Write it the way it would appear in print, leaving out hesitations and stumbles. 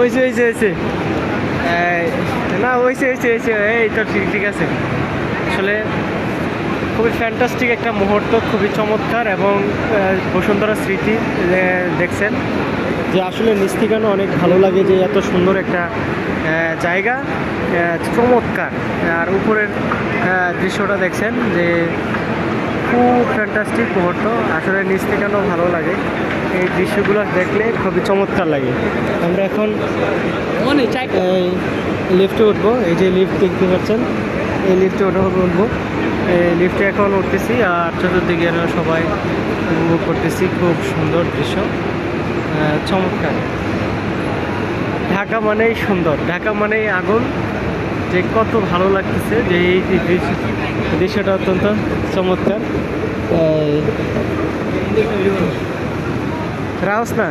হয়েছে হয়েছে হয়েছে না হয়েছে হয়েছে হয়েছে, এই তো ঠিক ঠিক আছে। আসলে খুবই ফ্যান্টাস্টিক একটা মুহূর্ত, খুবই চমৎকার। এবং বসুন্ধরা স্মৃতি দেখছেন যে আসলে নিচ থেকে অনেক ভালো লাগে যে এত সুন্দর একটা জায়গা, চমৎকার। আর উপরের দৃশ্যটা দেখছেন যে খুব ফ্যান্টাস্টিক মুহূর্ত, আসলে নিচ থেকে ভালো লাগে। এই দৃশ্যগুলো দেখলে খুবই চমৎকার লাগে। আমরা এখন লিফটে উঠবো, এই যে লিফট দেখতে পাচ্ছেন, এই লিফটে উঠবো। লিফটে এখন উঠতেছি আর চতুর্দিকে সবাই উপভোগ করতেছি, খুব সুন্দর দৃশ্য, চমৎকার। ঢাকা মানেই সুন্দর, ঢাকা মানেই আগুন, যে কত ভালো লাগতেছে যে এই দৃশ্যটা অত্যন্ত চমৎকার। রাউস না